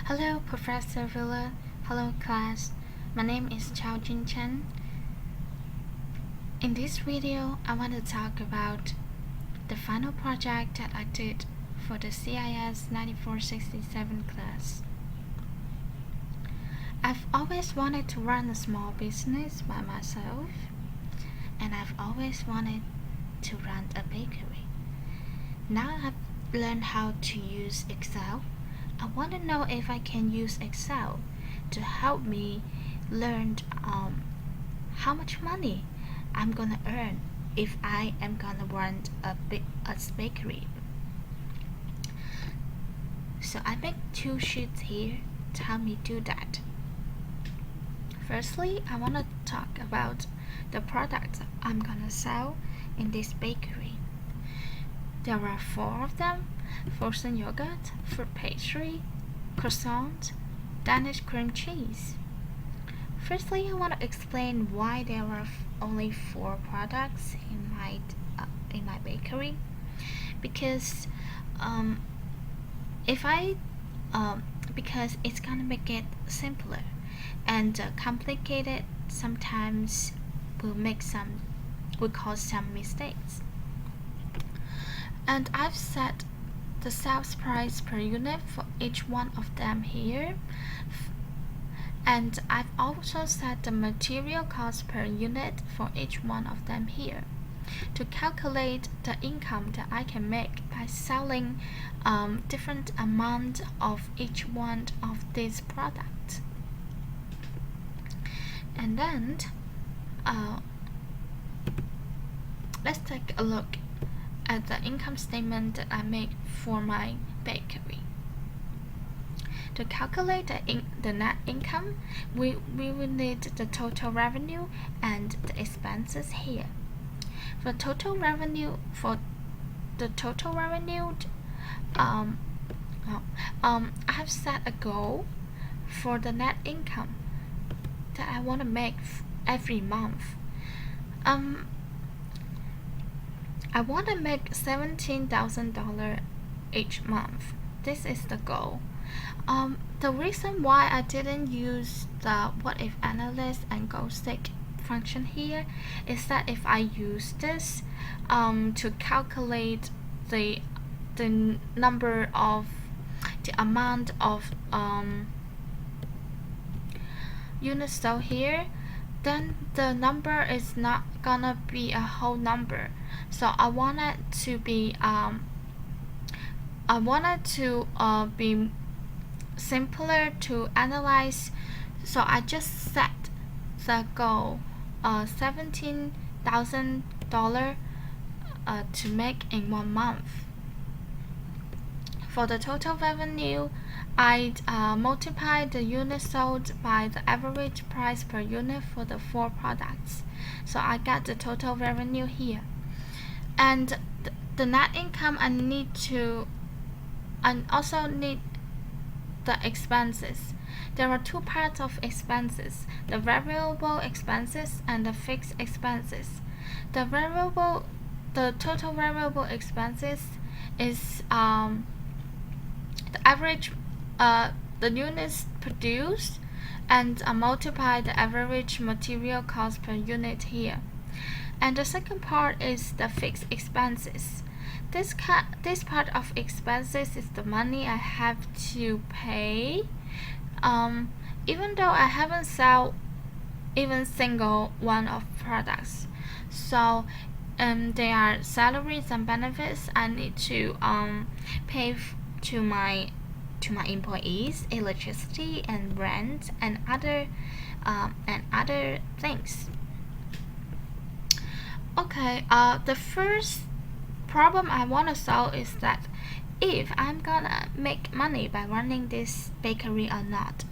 Hello, Professor Villa. Hello, class. My name is Chao Jin Chen. In this video, I want to talk about the final project that I did for the CIS 9467 class. I've always wanted to run a small business by myself, and I've always wanted to run a bakery. Now I've learned how to use Excel. I want to know if I can use Excel to help me learn how much money I'm gonna earn if I am gonna run a bakery. So I make two sheets here to help me do that. Firstly, I want to talk about the products I'm gonna sell in this bakery. There are 4 of them: frozen yogurt, fruit pastry, croissant, Danish cream cheese. Firstly, I want to explain why there are only 4 products in my bakery. Because because it's gonna make it simpler, and complicated sometimes will cause some mistakes. And I've set the sales price per unit for each one of them here, and I've also set the material cost per unit for each one of them here to calculate the income that I can make by selling different amount of each one of these products. And then let's take a look at the income statement that I make for my bakery. To calculate the net income, we will need the total revenue and the expenses here. For total revenue, I have set a goal for the net income that I want to make every month. I want to make $17,000 each month. This is the goal. The reason why I didn't use the what if analyst and goal stick function here is that if I use this to calculate the amount of units sold here, then the number is not gonna be a whole number. So I wanted to be simpler to analyze. So I just set the goal $17,000 to make in 1 month. For the total revenue, I multiply the units sold by the average price per unit for the 4 products. So I got the total revenue here. And the net income, I also need the expenses. There are 2 parts of expenses: the variable expenses and the fixed expenses. The total variable expenses is the average the units produced, and multiply the average material cost per unit here. And the second part is the fixed expenses. This part of expenses is the money I have to pay even though I haven't sold even single one of products. So there are salaries and benefits I need to pay to my employees, electricity and rent and other things. Okay, the first problem I want to solve is that if I'm gonna make money by running this bakery or not.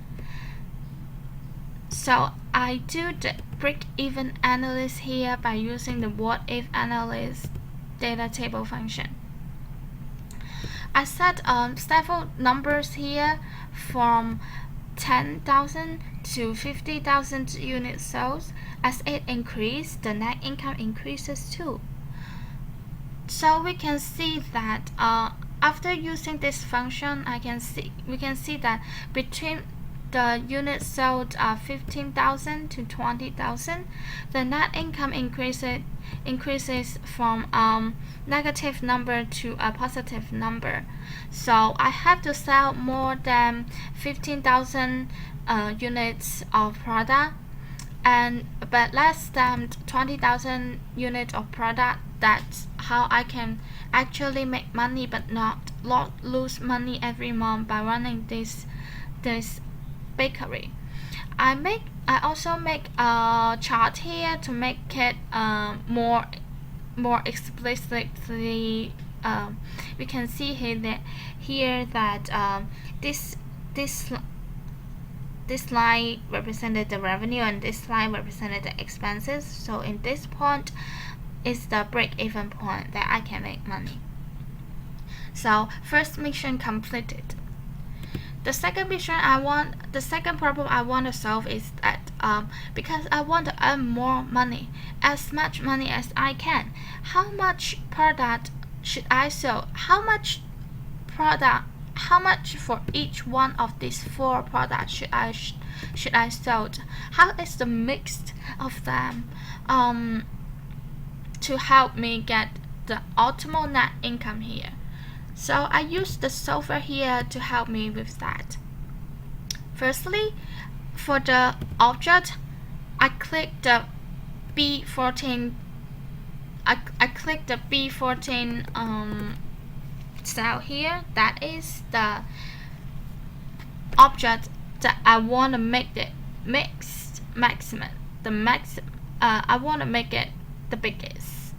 So I do the break-even analysis here by using the what if analysis data table function. I set several numbers here from 10,000 to 50,000 units sold. As it increases, the net income increases too. So we can see that after using this function, we can see that between the units sold 15,000 to 20,000, the net income increases from negative number to a positive number. So I have to sell more than 15,000 units of product, but less than 20,000 units of product. That's how I can actually make money, but not lose money every month by running this bakery. I also make a chart here to make it more explicitly. We can see here that this line represented the revenue and this line represented the expenses. So in this point is the break-even point that I can make money. So first mission completed. The second problem I want to solve is that because I want to earn more money, as much money as I can, how much product should I sell? How much for each one of these 4 products should I sell? How is the mix of them to help me get the optimal net income here? So I use the software here to help me with that. Firstly, for the object, I click the B14. I click the B14 cell here. That is the object that I want to make the maximum. I want to make it the biggest,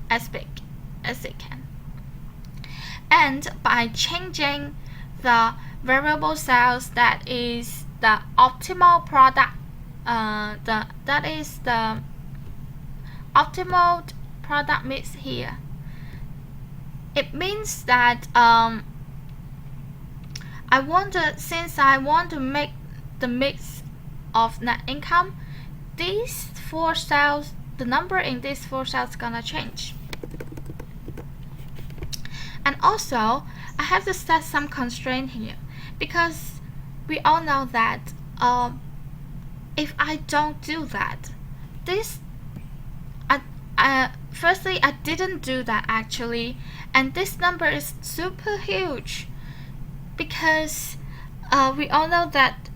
as big as it can. And by changing the variable cells, that is the optimal product, that is the optimal product mix here. It means that since I want to make the mix of net income, these 4 cells, the number in these 4 cells is gonna change. And also, I have to set some constraint here, because we all know that if I don't do that, firstly, I didn't do that actually, and this number is super huge, because we all know that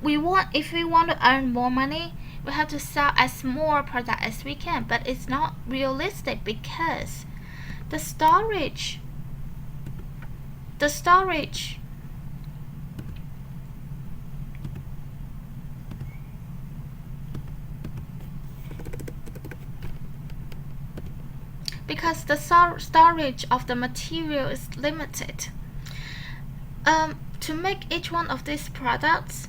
if we want to earn more money, we have to sell as more product as we can, but it's not realistic because the storage of the material is limited. To make each one of these products,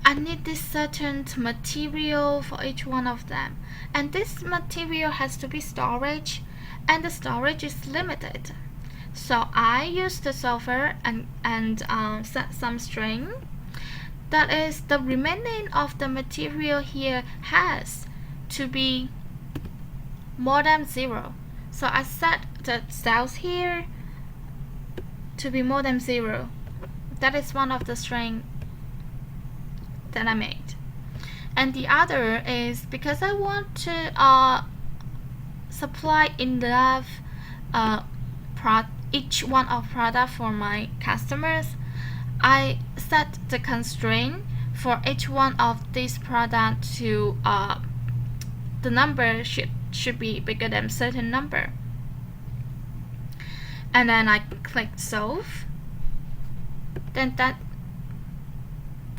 I need this certain material for each one of them, and this material has to be storage, and the storage is limited. So I use the software and set some string. That is, the remaining of the material here has to be more than 0. So I set the cells here to be more than 0. That is one of the string that I made. And the other is because I want to supply enough each one of product for my customers. I set the constraint for each one of these products to the number should be bigger than certain number. And then I click solve. Then that's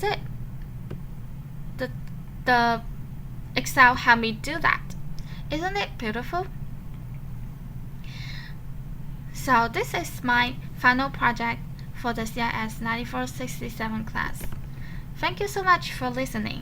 it. The Excel helped me do that. Isn't it beautiful? So this is my final project for the CIS 9467 class. Thank you so much for listening.